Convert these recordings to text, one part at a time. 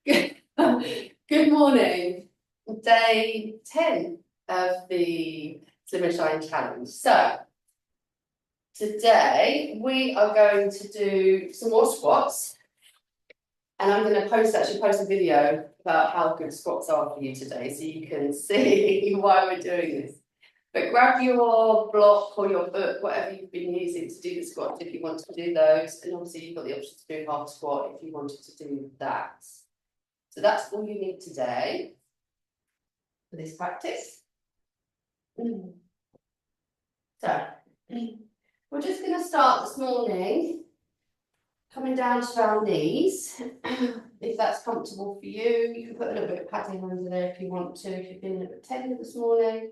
terrible. Good morning. Day 10 of the Slim and Shine Challenge. So, today we are going to do some more squats. And I'm going to post a video about how good squats are for you today so you can see why we're doing this. But grab your block or your book, whatever you've been using to do the squats if you want to do those. And obviously you've got the option to do half squat if you wanted to do that. So that's all you need today for this practice. So we're just going to start this morning coming down to our knees. If that's comfortable for you, you can put a little bit of padding under there if you want to, if you've been a little bit tender this morning.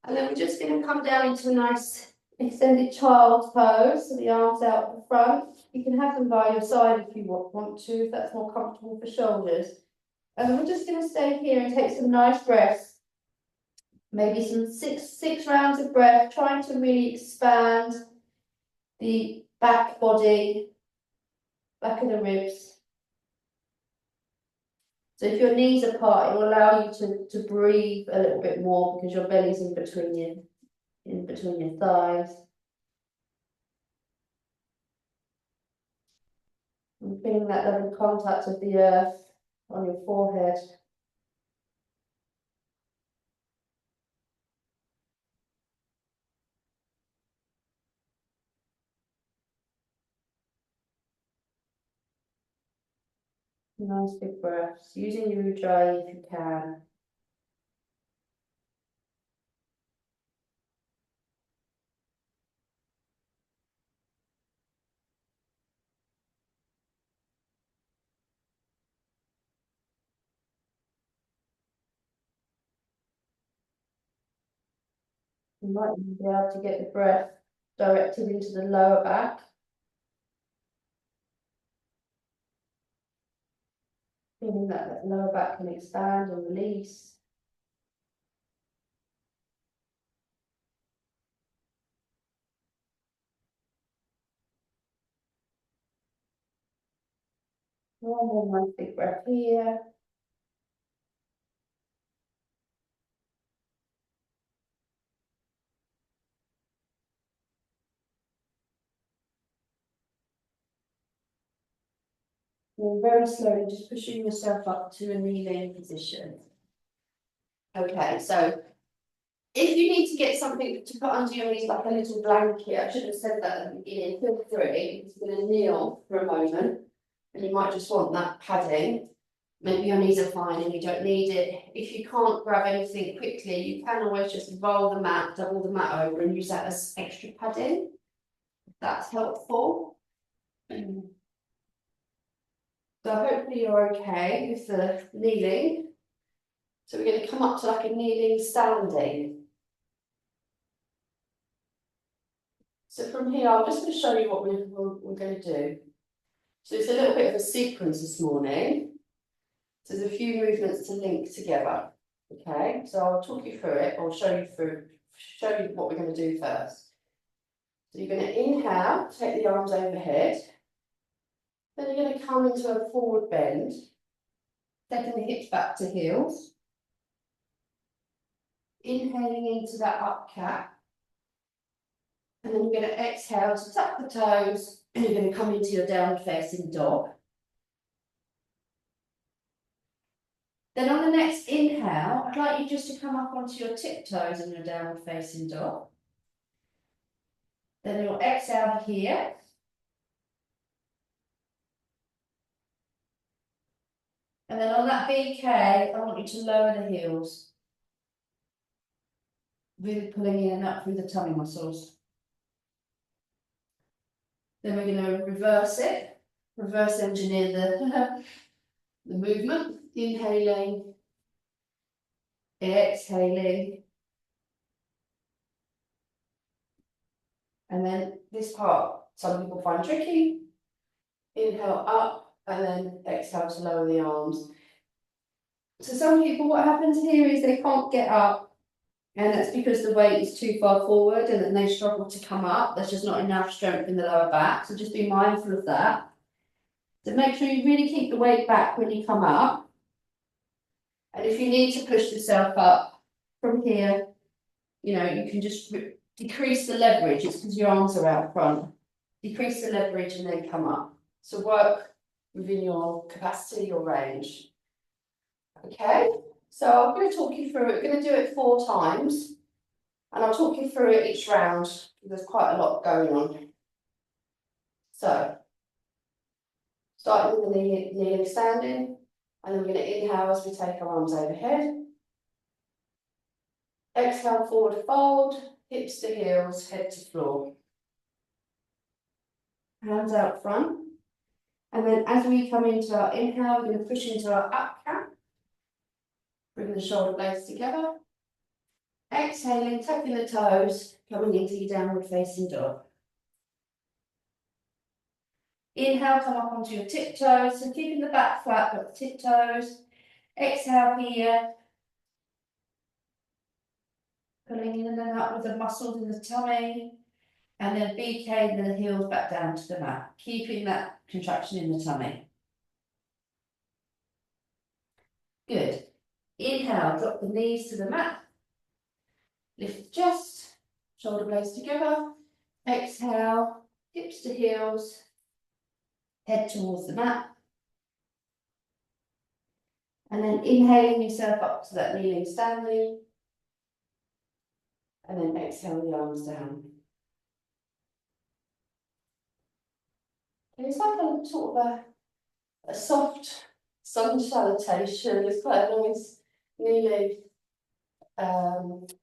And then we're just going to come down into a nice extended child's pose, so the arms out the front. You can have them by your side if you want to, if that's more comfortable for shoulders. And then we're just going to stay here and take some nice breaths. Maybe some six rounds of breath, trying to really expand the back body, back of the ribs. So if your knees are apart, it will allow you to breathe a little bit more because your belly's in between your thighs. And feeling that loving contact of the earth on your forehead. Nice big breaths, using your ujjayi if you can. You might even be able to get the breath directed into the lower back. Feeling that lower back can expand and release. One more nice big breath here. And very slowly, just pushing yourself up to a kneeling position. Okay, so if you need to get something to put under your knees, like a little blanket, I should have said that at the beginning, feel free. You're going to kneel for a moment, and you might just want that padding. Maybe your knees are fine and you don't need it. If you can't grab anything quickly, you can always just roll the mat, double the mat over and use that as extra padding. If that's helpful. So hopefully you're okay with the kneeling. So we're going to come up to like a kneeling standing. So from here, I'm just going to show you what we're going to do. So it's a little bit of a sequence this morning. So there's a few movements to link together. Okay, so I'll talk you through it, or show you what we're going to do first. So you're going to inhale, take the arms overhead. Then you're going to come into a forward bend, taking the hips back to heels. Inhaling into that up cat. And then you're going to exhale to tuck the toes, and you're going to come into your downward facing dog. Then on the next inhale, I'd like you just to come up onto your tiptoes in your downward facing dog. Then you'll exhale here. And then on that BK, I want you to lower the heels. Really pulling in and up through the tummy muscles. Then we're going to reverse it. Reverse engineer the movement. Inhaling. Exhaling. And then this part, some people find tricky. Inhale up and then exhale to lower the arms. So some people, what happens here is they can't get up, and that's because the weight is too far forward and then they struggle to come up. There's just not enough strength in the lower back. So just be mindful of that. So make sure you really keep the weight back when you come up. And if you need to push yourself up from here, you know, you can just decrease the leverage. It's because your arms are out front. Decrease the leverage and then come up. So work within your capacity, your range. Okay, so I'm going to talk you through it. We're going to do it 4 times. And I'll talk you through it each round. There's quite a lot going on. So, starting with the kneeling standing. And then we're going to inhale as we take our arms overhead. Exhale, forward fold, hips to heels, head to floor. Hands out front. And then as we come into our inhale, we're going to push into our up cat. Bring the shoulder blades together. Exhaling, tucking the toes, coming into your downward facing dog. Inhale, come up onto your tiptoes, so keeping the back flat but the tiptoes. Exhale here. Pulling in and up with the muscles in the tummy. And then BK the heels back down to the mat, keeping that contraction in the tummy. Good. Inhale, drop the knees to the mat. Lift the chest, shoulder blades together. Exhale, hips to heels, head towards the mat. And then inhaling yourself up to that kneeling standing. And then exhale the arms down. It's like a sort of a soft sun salutation. It's quite a nice kneeling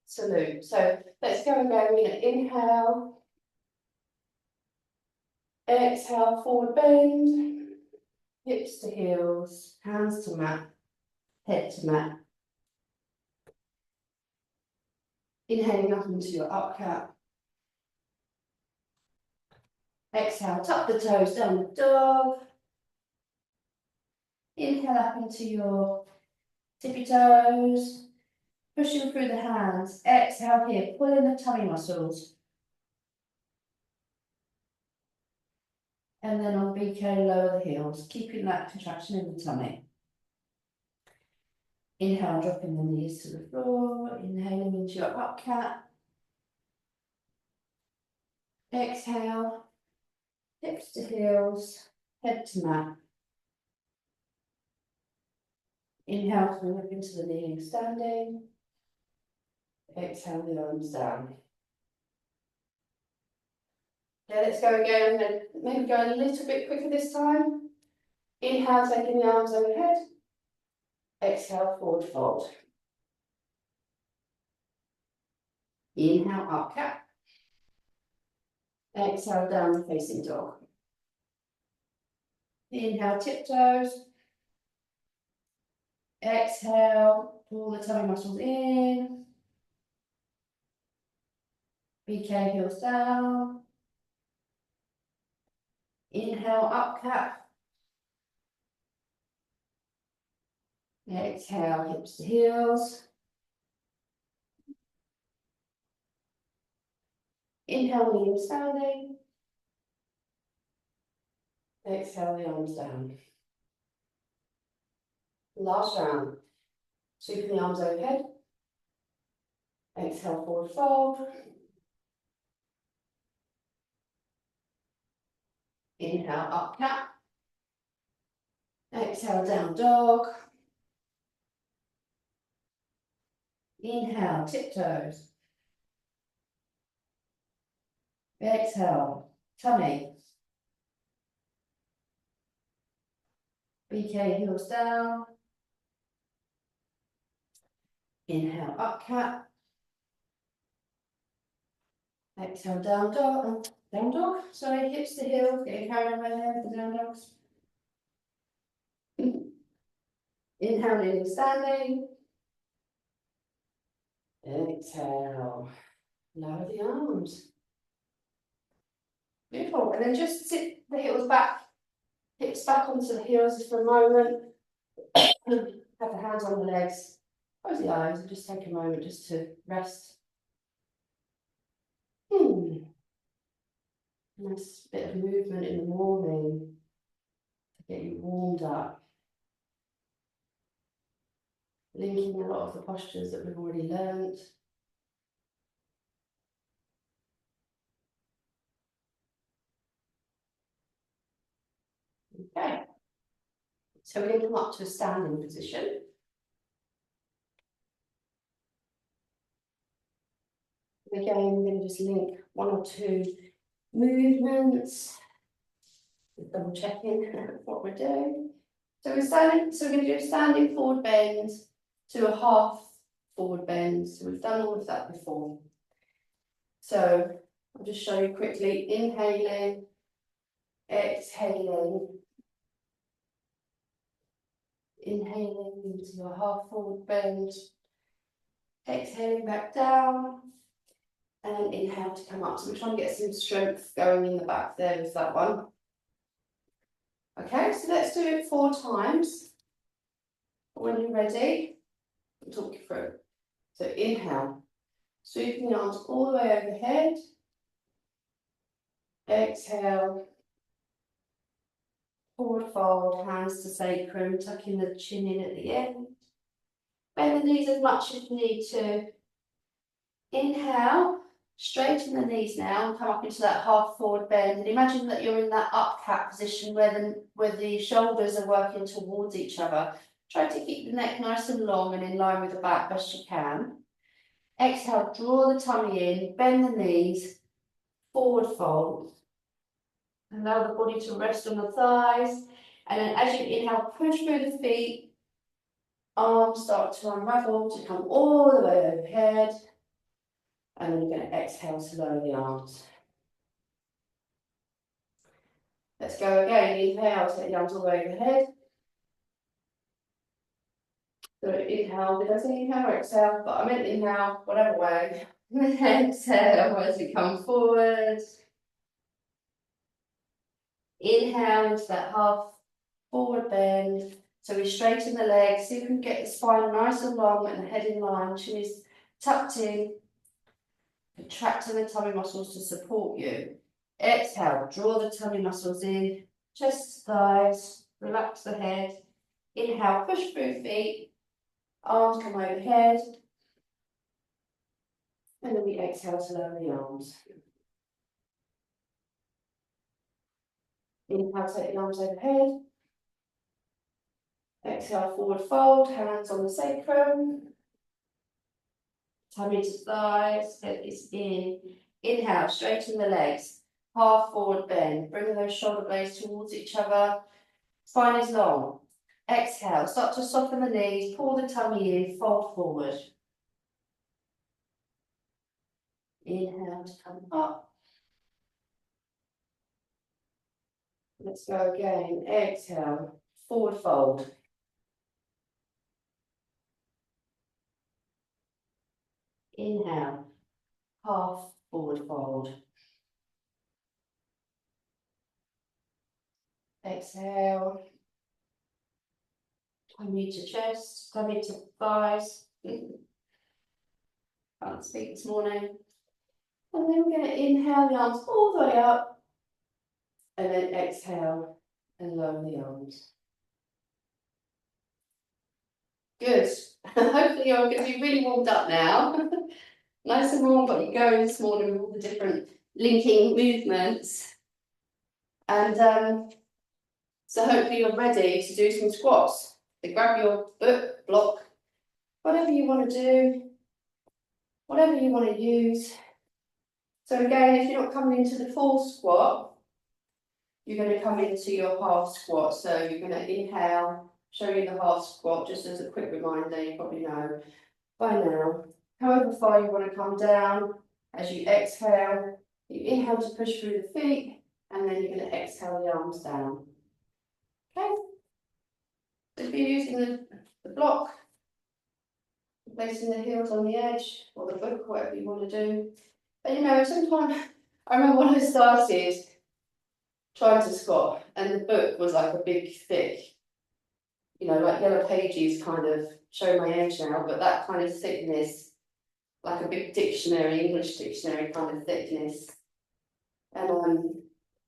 salute. So let's go again. We're going to inhale. Exhale, forward bend. Hips to heels, hands to mat, head to mat. Inhaling up into your up cat. Exhale, tuck the toes, downward dog. Inhale up into your tippy toes. Pushing through the hands. Exhale here, pull in the tummy muscles. And then on BK, lower the heels, keeping that contraction in the tummy. Inhale, dropping the knees to the floor. Inhaling into your up cat. Exhale, hips to heels, head to mat. Inhale, coming up into the kneeling standing. Exhale, the arms down. Okay, let's go again. I'm going to maybe go a little bit quicker this time. Inhale, taking the arms overhead. Exhale, forward fold. Inhale, up cat. Exhale, down facing dog. Inhale, tiptoes. Exhale, pull the tummy muscles in. BK heels down. Inhale, up cat. Exhale, hips to heels. Inhale, kneeling standing. Exhale, the arms down. Last round. Sweeping the arms overhead. Exhale, forward fold. Inhale, up cat. Exhale, down dog. Inhale, tiptoes. Exhale, tummy. BK heels down. Inhale, up cat. Exhale, down dog. Down dog. Sorry, hips to heels. Getting carried away there with the down dogs. Inhale, kneeling standing. Exhale. Lower the arms. Beautiful. And then just sit the heels back. Hips back onto the heels for a moment. Have the hands on the legs. Close the eyes and just take a moment just to rest. Nice bit of movement in the morning to get you warmed up. Linking a lot of the postures that we've already learnt. Okay, so we're going to come up to a standing position. Again, we're going to just link 1 or 2 movements. Double checking what we're doing. So we're standing, so we're going to do a standing forward bend to a half forward bend. So we've done all of that before. So I'll just show you quickly, inhaling, exhaling, inhaling into your half forward bend, exhaling back down, and inhale to come up. So we're trying to get some strength going in the back there with that one. Okay, so let's do it 4 times. When you're ready, I'll talk you through. So inhale, sweeping the arms all the way overhead. Exhale, forward fold, hands to sacrum, tucking the chin in at the end. Bend the knees as much as you need to. Inhale, straighten the knees now and come up into that half forward bend. And imagine that you're in that up cat position where the shoulders are working towards each other. Try to keep the neck nice and long and in line with the back best you can. Exhale, draw the tummy in, bend the knees, forward fold. Allow the body to rest on the thighs. And then as you inhale, push through the feet. Arms start to unravel to come all the way overhead. And then you're going to exhale to lower the arms. Let's go again. Inhale, take the arms all the way overhead. So inhale, did I say inhale or exhale? But I meant inhale, whatever way. Exhale as you come forward. Inhale into that half forward bend. So we straighten the legs, see if we can get the spine nice and long and the head in line. Chin is tucked in. Contracting the tummy muscles to support you. Exhale, draw the tummy muscles in, chest, thighs, relax the head. Inhale, push through feet, arms come overhead. And then we exhale to lower the arms. Inhale, take the arms overhead. Exhale, forward fold, hands on the sacrum. Tummy to thighs, head is in. Inhale, straighten the legs. Half forward bend, bring those shoulder blades towards each other. Spine is long. Exhale, start to soften the knees, pull the tummy in, fold forward. Inhale to come up. Let's go again. Exhale, forward fold. Inhale, half forward fold. Exhale, tummy to chest, tummy to thighs. Can't speak this morning. And then we're going to inhale the arms all the way up. And then exhale and lower the arms. Good. Hopefully you're going to be really warmed up now. Nice and warm, got you going this morning with all the different linking movements. And so hopefully you're ready to do some squats. So grab your book, block, whatever you want to do, whatever you want to use. So again, if you're not coming into the full squat, you're going to come into your half squat. So you're going to inhale, show you the half squat, just as a quick reminder, you probably know by now. However far you want to come down, as you exhale, you inhale to push through the feet, and then you're going to exhale the arms down. Okay? So if you're using the block, placing the heels on the edge, or the book, whatever you want to do. But you know, sometimes, I remember when I started trying to squat, and the book was like a big, thick, you know, like Yellow Pages kind of, show my age now, but that kind of thickness, like a big dictionary, English dictionary kind of thickness. And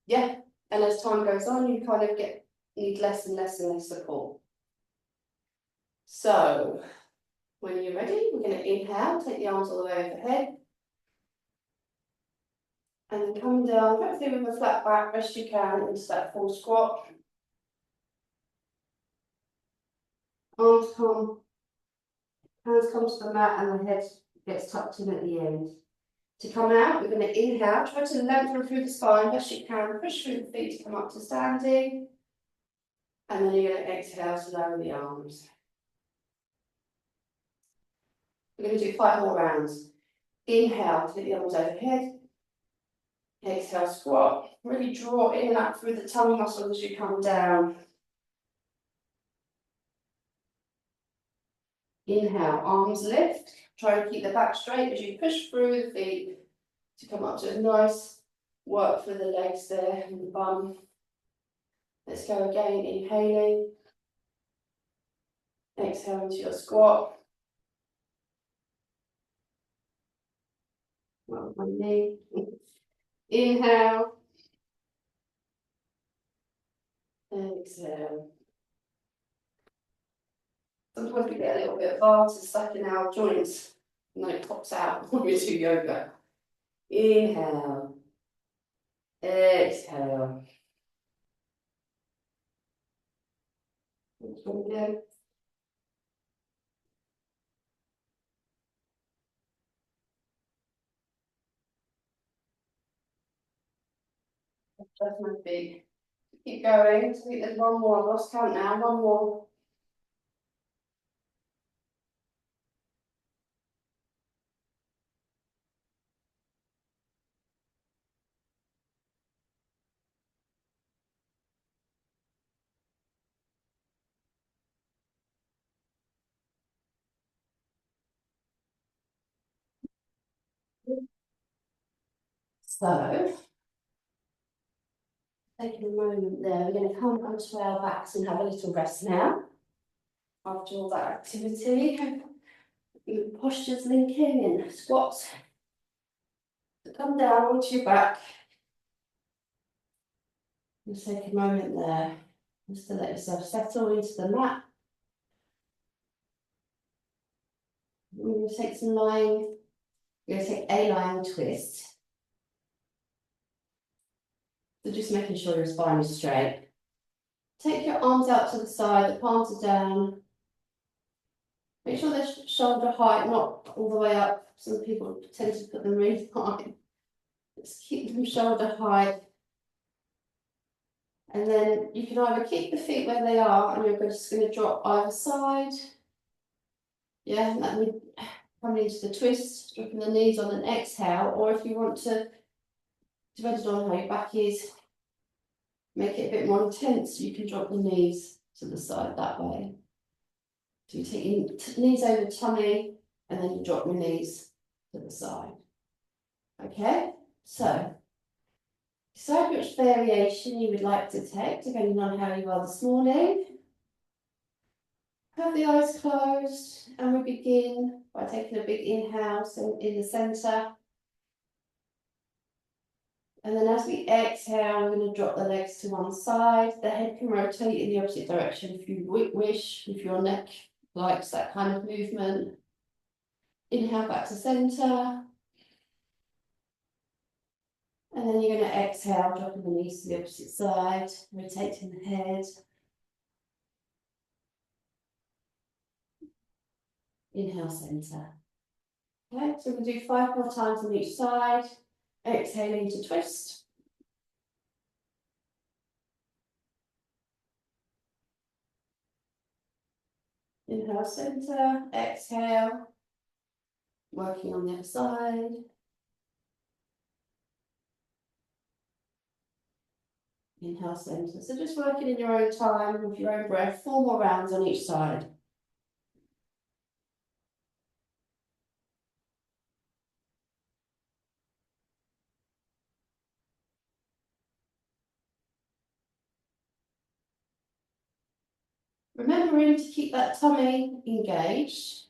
yeah, and as time goes on, you kind of get need less and less and less support. So, when you're ready, we're going to inhale, take the arms all the way overhead. And then come down, hopefully with a flat back, best you can, into that full squat. Arms come, hands come to the mat, and the head gets tucked in at the end. To come out, we're going to inhale, try to lengthen through the spine best you can, push through the feet to come up to standing. And then you're going to exhale to lower the arms. We're going to do 5 more rounds. Inhale, take the arms overhead. Exhale, squat. Really draw in and out through the tummy muscle as you come down. Inhale, arms lift. Try and keep the back straight as you push through the feet to come up to a nice work for the legs there and the bum. Let's go again, inhaling. Exhale into your squat. Well, my knee. Inhale. Exhale. Sometimes we get a little bit of arthritis stuck in our joints and then it pops out when we do yoga. Inhale. Exhale. Again. Adjust my feet. Keep going. I think there's one more. I've lost count now. One more. So, taking a moment there, we're going to come onto our backs and have a little rest now. After all that activity, your posture's linking in squats. So come down onto your back. Just take a moment there, just to let yourself settle into the mat. We're going to take some lying, we're going to take a lying twist. So just making sure your spine is straight. Take your arms out to the side, the palms are down. Make sure they're shoulder height, not all the way up. Some people tend to put them really high. Let's keep them shoulder height. And then you can either keep the feet where they are and you're just going to drop either side. Yeah, and that would come into the twist, dropping the knees on an exhale, or if you want to, depending on how your back is, make it a bit more intense, you can drop the knees to the side that way. So you take your knees over tummy and then you drop your knees to the side. Okay, so decide which variation you would like to take, depending on how you are this morning. Have the eyes closed, and we begin by taking a big inhale so in the centre. And then as we exhale, we're going to drop the legs to one side. The head can rotate in the opposite direction if you wish, if your neck likes that kind of movement. Inhale back to centre. And then you're going to exhale, dropping the knees to the opposite side, rotating the head. Inhale, centre. Okay, so we'll do 5 more times on each side. Exhaling to twist. Inhale, centre. Exhale. Working on the other side. Inhale, centre. So just working in your own time with your own breath. 4 more rounds on each side. Remembering to keep that tummy engaged,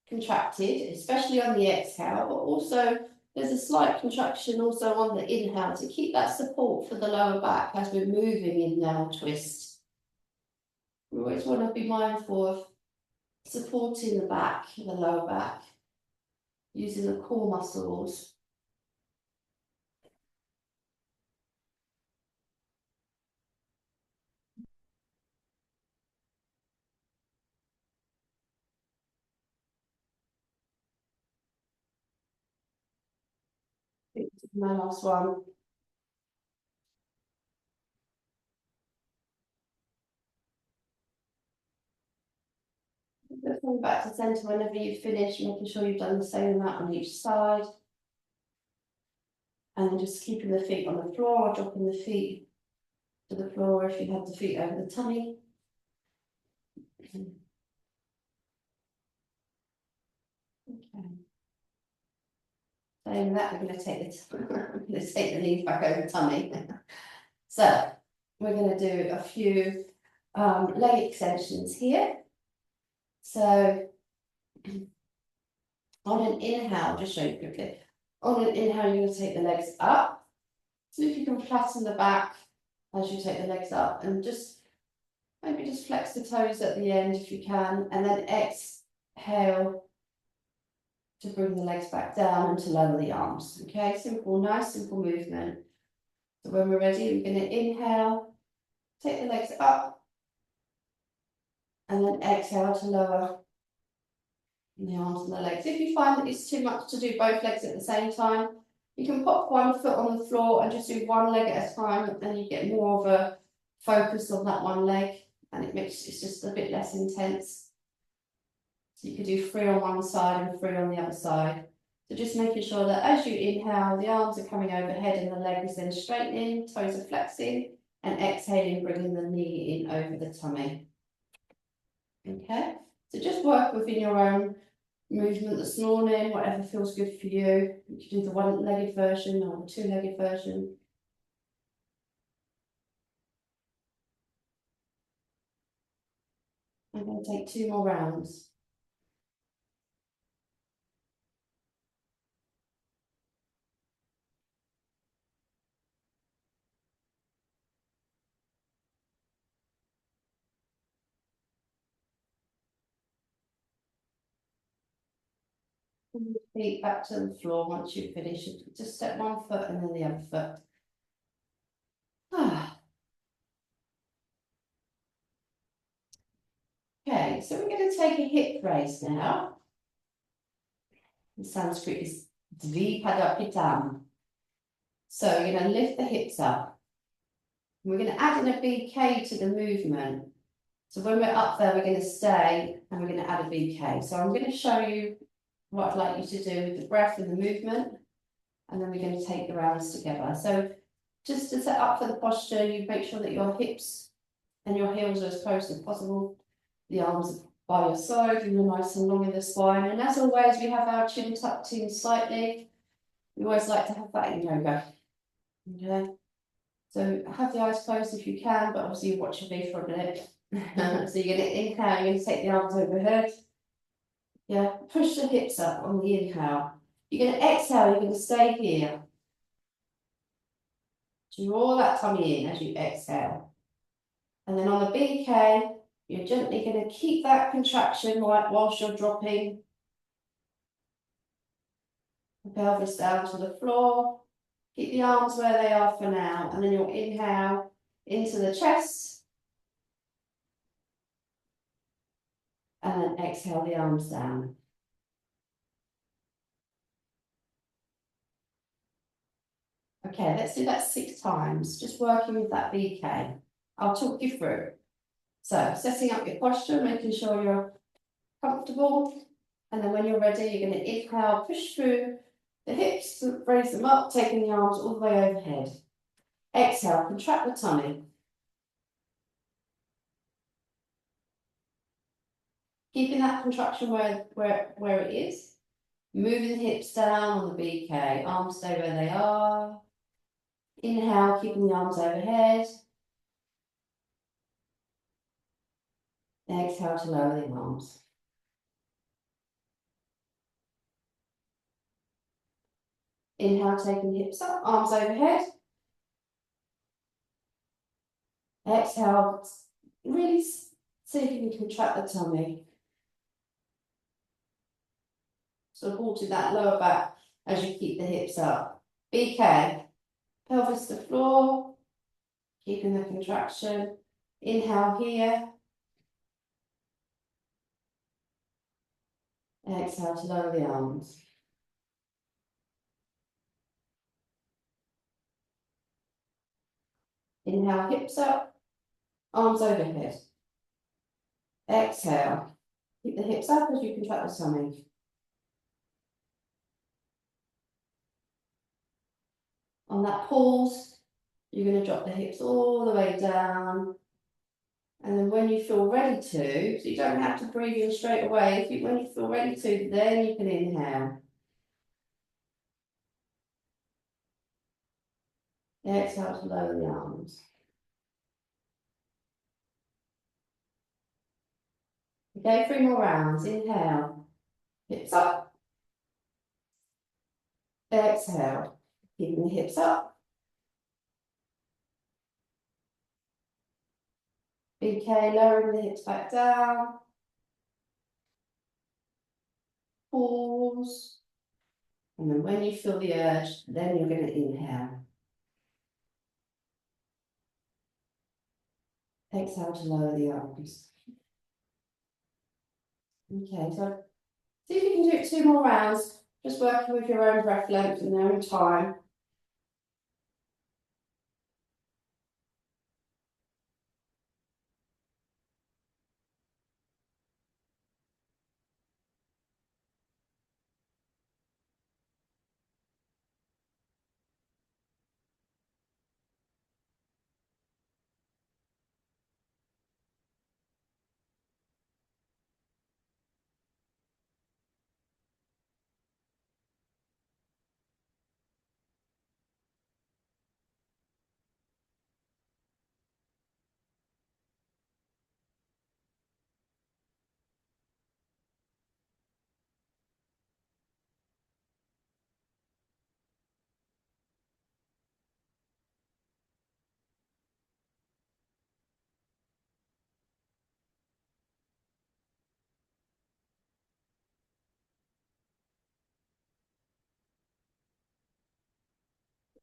contracted, especially on the exhale, but also there's a slight contraction also on the inhale to keep that support for the lower back as we're moving in now twist. We always want to be mindful of supporting the back, the lower back, using the core muscles. My last one. Just coming back to centre whenever you finish, making sure you've done the same amount on each side. And then just keeping the feet on the floor, or dropping the feet to the floor if you have the feet over the tummy. Okay. Saying that, we're going to take the knees back over the tummy. So we're going to do a few leg extensions here. So on an inhale, just show you quickly. On an inhale, you're going to take the legs up. So if you can flatten the back as you take the legs up, and just maybe just flex the toes at the end if you can, and then exhale to bring the legs back down and to lower the arms. Okay, simple, nice, simple movement. So when we're ready, we're going to inhale, take the legs up, and then exhale to lower the arms and the legs. If you find that it's too much to do both legs at the same time, you can pop one foot on the floor and just do one leg at a time, and you get more of a focus on that one leg, and it's just a bit less intense. So you could do 3 on one side and 3 on the other side. So just making sure that as you inhale, the arms are coming overhead and the leg is then straightening, toes are flexing, and exhaling, bringing the knee in over the tummy. Okay, so just work within your own movement this morning, whatever feels good for you. You can do the one-legged version or the two-legged version. I'm going to take 2 more rounds. Feet back to the floor once you finish. Just step one foot and then the other foot. Okay, so we're going to take a hip raise now. In Sanskrit is Dvipadapitam. So you're going to lift the hips up. We're going to add in a BK to the movement. So when we're up there, we're going to stay and we're going to add a BK. So I'm going to show you what I'd like you to do with the breath and the movement, and then we're going to take the rounds together. So just to set up for the posture, you make sure that your hips and your heels are as close as possible. The arms by your side, and you're nice and long in the spine. And as always, we have our chin tucked in slightly. We always like to have that in yoga. Okay. So have the eyes closed if you can, but obviously watch your V for a minute. So you're going to inhale, you're going to take the arms overhead. Yeah, push the hips up on the inhale. You're going to exhale, you're going to stay here. Draw that tummy in as you exhale. And then on the BK, you're gently going to keep that contraction whilst you're dropping the pelvis down to the floor. Keep the arms where they are for now. And then you'll inhale into the chest. And then exhale the arms down. Okay, let's do that 6 times, just working with that BK. I'll talk you through. So, setting up your posture, making sure you're comfortable. And then when you're ready, you're going to inhale, push through the hips, raise them up, taking the arms all the way overhead. Exhale, contract the tummy. Keeping that contraction where it is. Moving the hips down on the BK, arms stay where they are. Inhale, keeping the arms overhead. Exhale to lower the arms. Inhale, taking the hips up, arms overhead. Exhale, really See if you can contract the tummy. Supporting that lower back as you keep the hips up. BK, pelvis to floor, keeping the contraction. Inhale here. Exhale to lower the arms. Inhale, hips up, arms overhead. Exhale, keep the hips up as you contract the tummy. On that pause, you're going to drop the hips all the way down. And then when you feel ready to, so you don't have to breathe in straight away, when you feel ready to, then you can inhale. Exhale to lower the arms. Okay, 3 more rounds. Inhale, hips up. Exhale, keeping the hips up. BK, lowering the hips back down. Pause. And then when you feel the urge, then you're going to inhale. Exhale to lower the arms. Okay, so see if you can do it 2 more rounds, just working with your own breath length and your own time.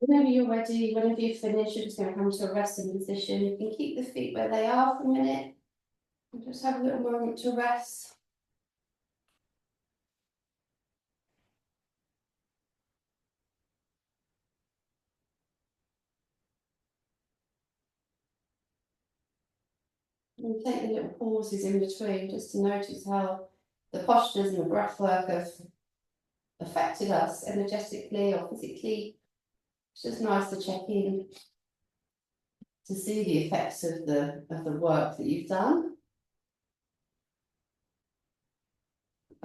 Whenever you're ready, whenever you finish, you're just going to come to a resting position. You can keep the feet where they are for a minute. And just have a little moment to rest. And take the little pauses in between just to notice how the postures and the breath work have affected us energetically or physically. It's just nice to check in to see the effects of the work that you've done.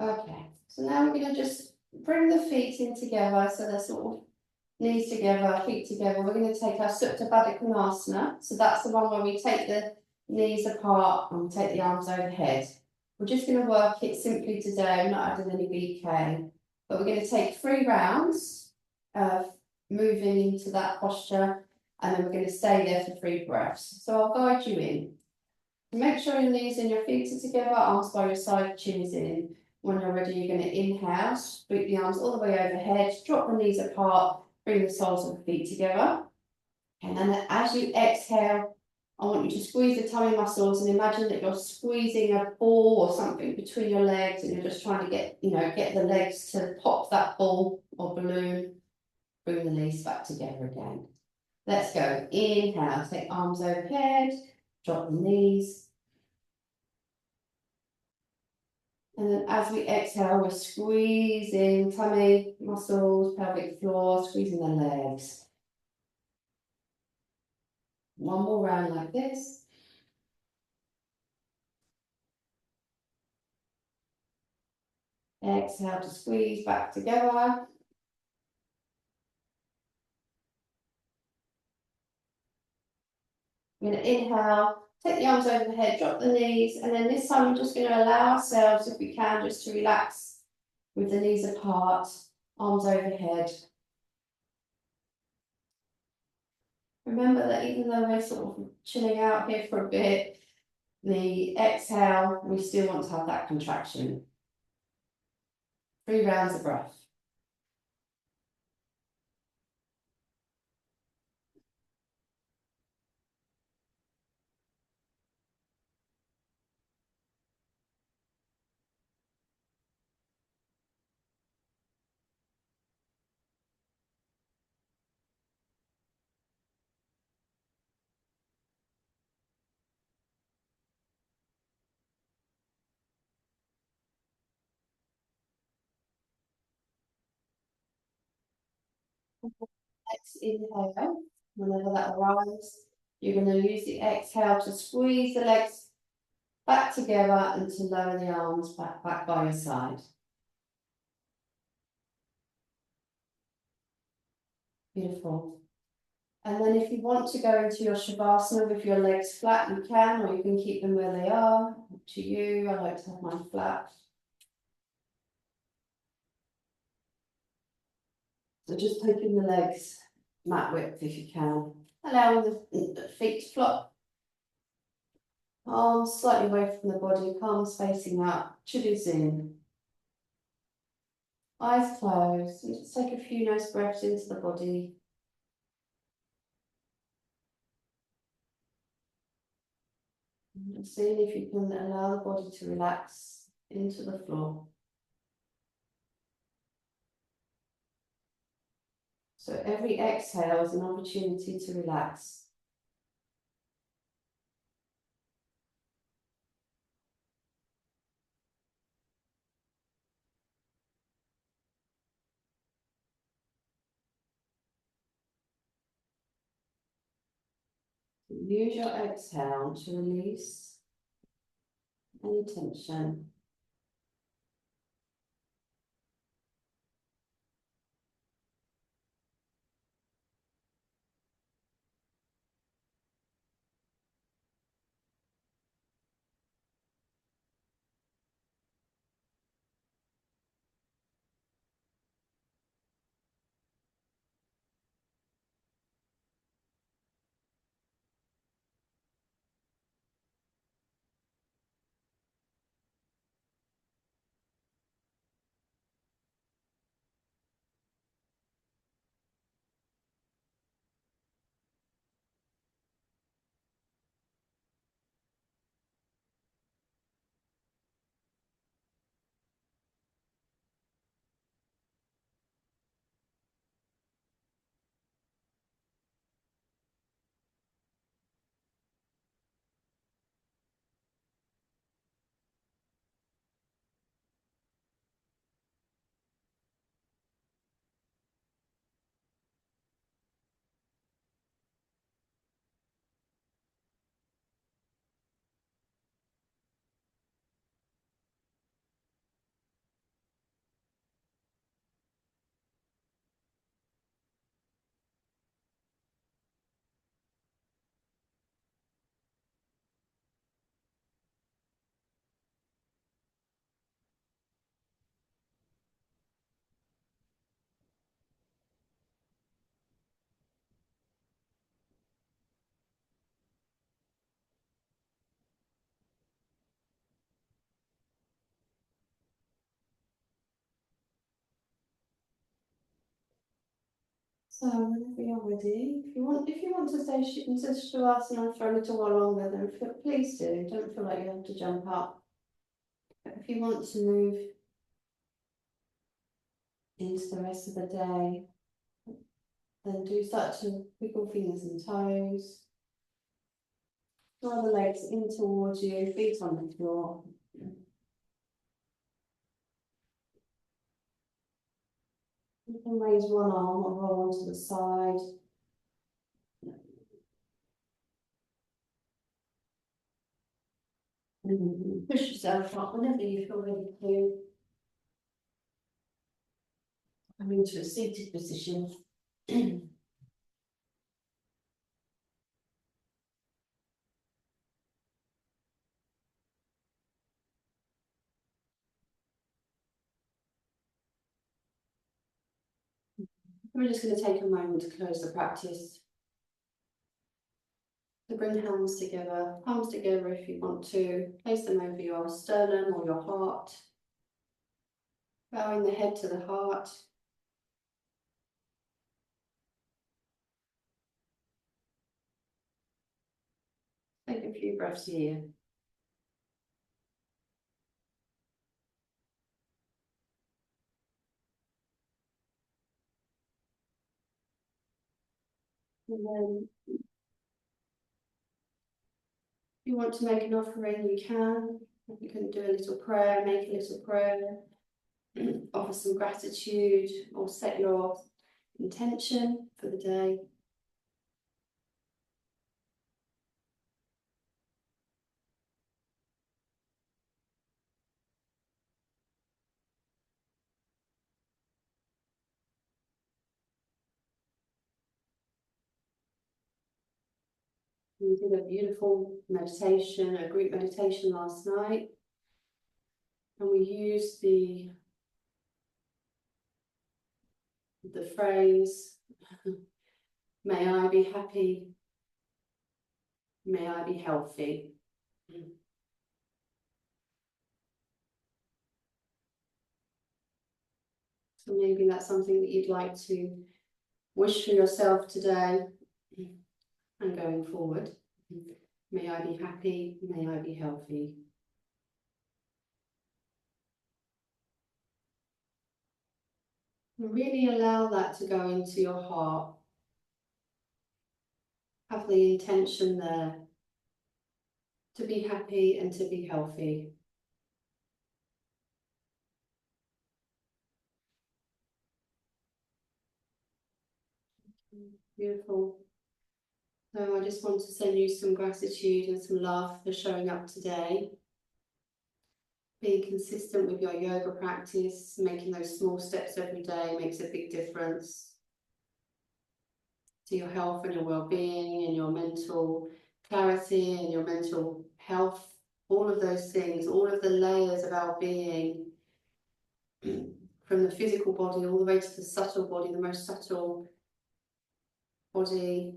Okay, so now we're going to just bring the feet in together, so they're sort of knees together, feet together. We're going to take our Supta Baddha Konasana. So that's the one where we take the knees apart and take the arms overhead. We're just going to work it simply today. I'm not adding any BK, but we're going to take 3 rounds of moving into that posture, and then we're going to stay there for 3 breaths. So I'll guide you in. Make sure your knees and your feet are together, arms by your side, chin is in. When you're ready, you're going to inhale, sweep the arms all the way overhead, drop the knees apart, bring the soles of the feet together. And then as you exhale, I want you to squeeze the tummy muscles and imagine that you're squeezing a ball or something between your legs, and you're just trying to get the legs to pop that ball or balloon. Bring the knees back together again. Let's go. Inhale, take arms overhead, drop the knees. And then as we exhale, we're squeezing tummy muscles, pelvic floor, squeezing the legs. One more round like this. Exhale to squeeze back together. I'm going to inhale, take the arms over the head, drop the knees, and then this time we're just going to allow ourselves, if we can, just to relax with the knees apart, arms overhead. Remember that even though we're sort of chilling out here for a bit, The exhale, we still want to have that contraction. 3 rounds of breath. Next inhale, whenever that arrives, you're going to use the exhale to squeeze the legs back together and to lower the arms back by your side. Beautiful. And then if you want to go into your Shavasana with your legs flat, you can, or you can keep them where they are. Up to you. I like to have mine flat. So just taking the legs mat width if you can. Allowing the feet to flop. Arms slightly away from the body, palms facing up, chillies in. Eyes closed, and just take a few nice breaths into the body. And seeing if you can allow the body to relax into the floor. So every exhale is an opportunity to relax. Use your exhale to release any tension. So whenever you're ready, if you want to stay into Shavasana for a little while longer, then please do. Don't feel like you have to jump up. But if you want to move into the rest of the day, then do start to wiggle fingers and toes. Draw the legs in towards you, feet on the floor. You can raise one arm or roll onto the side. And push yourself up whenever you feel ready to. Come into a seated position. We're just going to take a moment to close the practice. So bring hands together, palms together if you want to, place them over your sternum or your heart. Bowing the head to the heart. Take a few breaths here. And then if you want to make an offering, you can. You can do a little prayer, make a little prayer, offer some gratitude, or set your intention for the day. We did a beautiful meditation, a group meditation last night, and we used the phrase, may I be happy, may I be healthy. So maybe that's something that you'd like to wish for yourself today and going forward. May I be happy, may I be healthy. And really allow that to go into your heart. Have the intention there to be happy and to be healthy. Beautiful. So I just want to send you some gratitude and some love for showing up today. Being consistent with your yoga practice, making those small steps every day makes a big difference to your health and your well-being and your mental clarity and your mental health. All of those things, all of the layers of our being, from the physical body all the way to the subtle body, the most subtle body.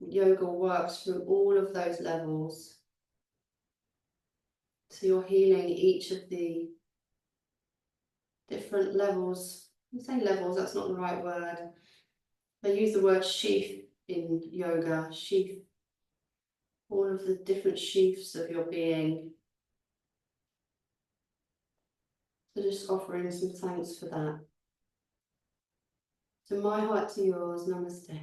Yoga works through all of those levels. So you're healing each of the different levels. I say levels, that's not the right word. They use the word sheath in yoga, sheath. All of the different sheaths of your being. So just offering some thanks for that. So my heart to yours, namaste.